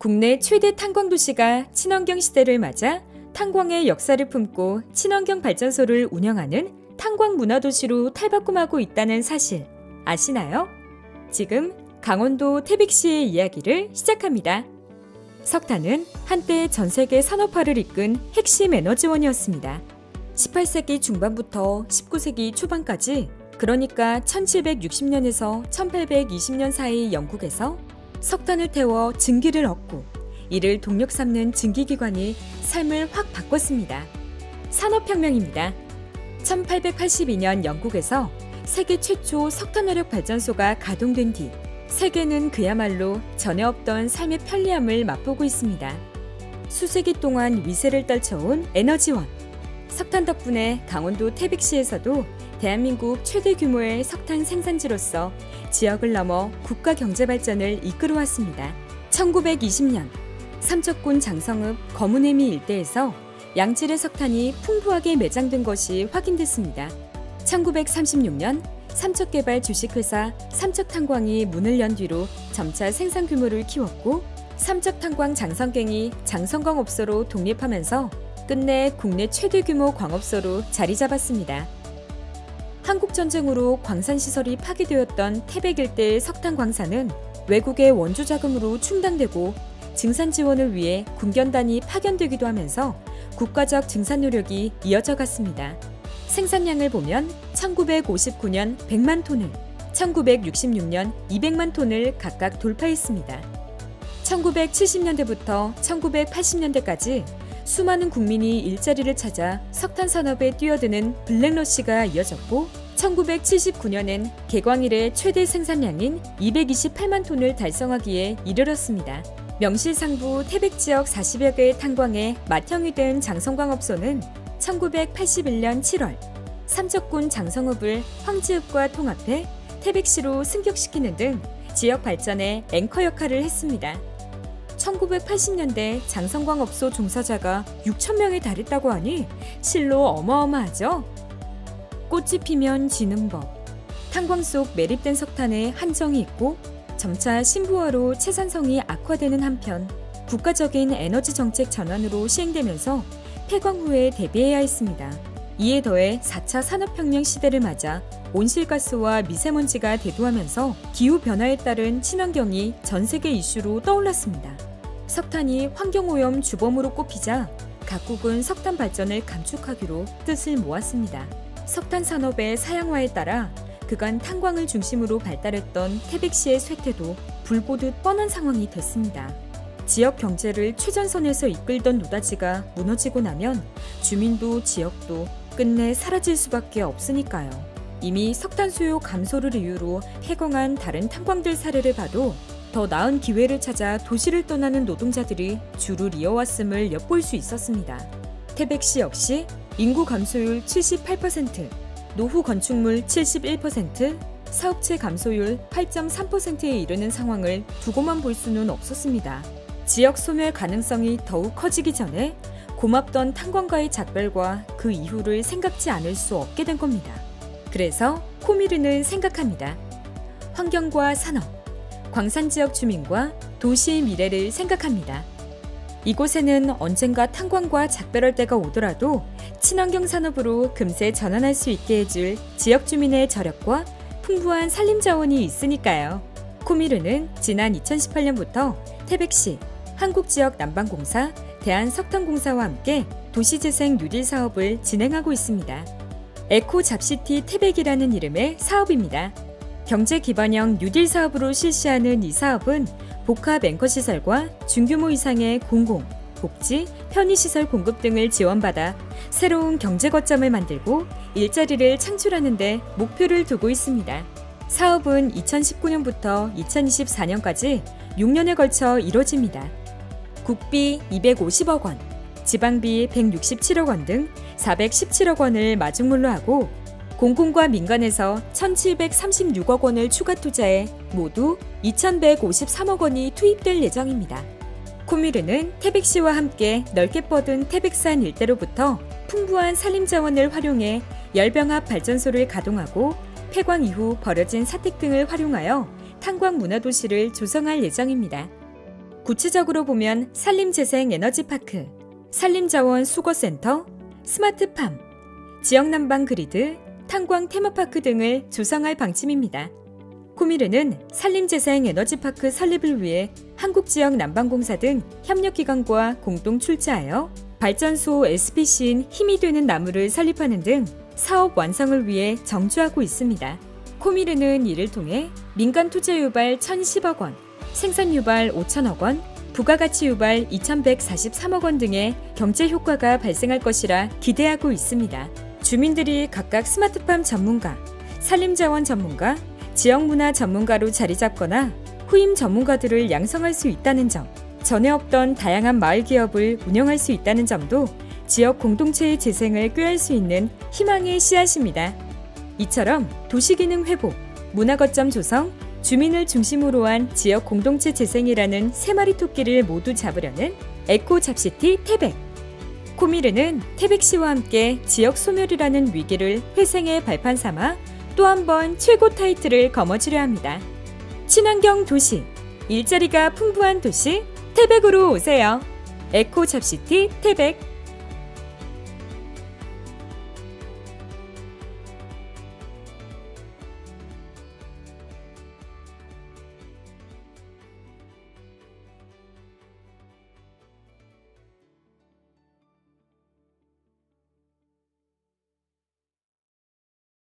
국내 최대 탄광 도시가 친환경 시대를 맞아 탄광의 역사를 품고 친환경 발전소를 운영하는 탄광 문화도시로 탈바꿈하고 있다는 사실 아시나요? 지금 강원도 태백시의 이야기를 시작합니다. 석탄은 한때 전 세계 산업화를 이끈 핵심 에너지원이었습니다. 18세기 중반부터 19세기 초반까지, 그러니까 1760년에서 1820년 사이 영국에서 석탄을 태워 증기를 얻고 이를 동력 삼는 증기기관이 삶을 확 바꿨습니다. 산업혁명입니다. 1882년 영국에서 세계 최초 석탄화력 발전소가 가동된 뒤 세계는 그야말로 전에 없던 삶의 편리함을 맛보고 있습니다. 수세기 동안 위세를 떨쳐온 에너지원. 석탄 덕분에 강원도 태백시에서도 대한민국 최대 규모의 석탄 생산지로서 지역을 넘어 국가 경제 발전을 이끌어왔습니다. 1920년 삼척군 장성읍 거문해미 일대에서 양질의 석탄이 풍부하게 매장된 것이 확인됐습니다. 1936년 삼척개발 주식회사 삼척탄광이 문을 연 뒤로 점차 생산 규모를 키웠고, 삼척탄광 장성갱이 장성광업소로 독립하면서 끝내 국내 최대 규모 광업소로 자리 잡았습니다. 한국전쟁으로 광산시설이 파괴되었던 태백 일대의 석탄 광산은 외국의 원조 자금으로 충당되고 증산 지원을 위해 군견단이 파견되기도 하면서 국가적 증산 노력이 이어져 갔습니다. 생산량을 보면 1959년 100만 톤을, 1966년 200만 톤을 각각 돌파했습니다. 1970년대부터 1980년대까지 수많은 국민이 일자리를 찾아 석탄 산업에 뛰어드는 블랙러시가 이어졌고, 1979년엔 개광 이래 최대 생산량인 228만 톤을 달성하기에 이르렀습니다. 명실상부 태백 지역 40여 개의 탄광에 맏형이 된 장성광업소는 1981년 7월 삼척군 장성읍을 황지읍과 통합해 태백시로 승격시키는 등 지역 발전에 앵커 역할을 했습니다. 1980년대 장성광업소 종사자가 6,000명에 달했다고 하니 실로 어마어마하죠? 꽃이 피면 지는 법. 탄광 속 매립된 석탄에 한정이 있고 점차 신부화로 채산성이 악화되는 한편, 국가적인 에너지 정책 전환으로 시행되면서 폐광 후에 대비해야 했습니다. 이에 더해 4차 산업혁명 시대를 맞아 온실가스와 미세먼지가 대두하면서 기후변화에 따른 친환경이 전 세계 이슈로 떠올랐습니다. 석탄이 환경오염 주범으로 꼽히자 각국은 석탄 발전을 감축하기로 뜻을 모았습니다. 석탄 산업의 사양화에 따라 그간 탄광을 중심으로 발달했던 태백시의 쇠퇴도 불보듯 뻔한 상황이 됐습니다. 지역 경제를 최전선에서 이끌던 노다지가 무너지고 나면 주민도 지역도 끝내 사라질 수밖에 없으니까요. 이미 석탄 수요 감소를 이유로 폐광한 다른 탄광들 사례를 봐도 더 나은 기회를 찾아 도시를 떠나는 노동자들이 줄을 이어왔음을 엿볼 수 있었습니다. 태백시 역시 인구 감소율 78%, 노후 건축물 71%, 사업체 감소율 8.3%에 이르는 상황을 두고만 볼 수는 없었습니다. 지역 소멸 가능성이 더욱 커지기 전에 고맙던 탄광과의 작별과 그 이후를 생각지 않을 수 없게 된 겁니다. 그래서 코미르는 생각합니다. 환경과 산업, 광산지역 주민과 도시의 미래를 생각합니다. 이곳에는 언젠가 탄광과 작별할 때가 오더라도 친환경 산업으로 금세 전환할 수 있게 해줄 지역 주민의 저력과 풍부한 산림자원이 있으니까요. 코미르는 지난 2018년부터 태백시, 한국지역난방공사, 대한석탄공사와 함께 도시재생 뉴딜 사업을 진행하고 있습니다. 에코잡시티 태백이라는 이름의 사업입니다. 경제기반형 뉴딜 사업으로 실시하는 이 사업은 복합 앵커시설과 중규모 이상의 공공, 복지, 편의시설 공급 등을 지원받아 새로운 경제 거점을 만들고 일자리를 창출하는 데 목표를 두고 있습니다. 사업은 2019년부터 2024년까지 6년에 걸쳐 이뤄집니다. 국비 250억 원, 지방비 167억 원 등 417억 원을 마중물로 하고 공공과 민간에서 1,736억 원을 추가 투자해 모두 2,153억 원이 투입될 예정입니다. 코미르는 태백시와 함께 넓게 뻗은 태백산 일대로부터 풍부한 산림자원을 활용해 열병합 발전소를 가동하고 폐광 이후 벌어진 사택 등을 활용하여 탄광 문화도시를 조성할 예정입니다. 구체적으로 보면 산림재생에너지파크, 산림자원 수거센터, 스마트팜, 지역난방 그리드, 탄광 테마파크 등을 조성할 방침입니다. 코미르는 산림재생에너지파크 설립을 위해 한국지역난방공사 등 협력기관과 공동 출자하여 발전소 SPC인 힘이 되는 나무를 설립하는 등 사업 완성을 위해 정주하고 있습니다. 코미르는 이를 통해 민간 투자 유발 1,010억 원, 생산 유발 5천억 원, 부가가치 유발 2,143억 원 등의 경제 효과가 발생할 것이라 기대하고 있습니다. 주민들이 각각 스마트팜 전문가, 산림자원 전문가, 지역문화 전문가로 자리 잡거나 후임 전문가들을 양성할 수 있다는 점, 전에 없던 다양한 마을 기업을 운영할 수 있다는 점도 지역 공동체의 재생을 꾀할 수 있는 희망의 씨앗입니다. 이처럼 도시기능 회복, 문화거점 조성, 주민을 중심으로 한 지역 공동체 재생이라는 세 마리 토끼를 모두 잡으려는 에코 잡시티 태백. 코미르는 태백시와 함께 지역 소멸이라는 위기를 회생의 발판 삼아 또 한 번 최고 타이틀을 거머쥐려 합니다. 친환경 도시, 일자리가 풍부한 도시, 태백으로 오세요. 에코 잡시티 태백.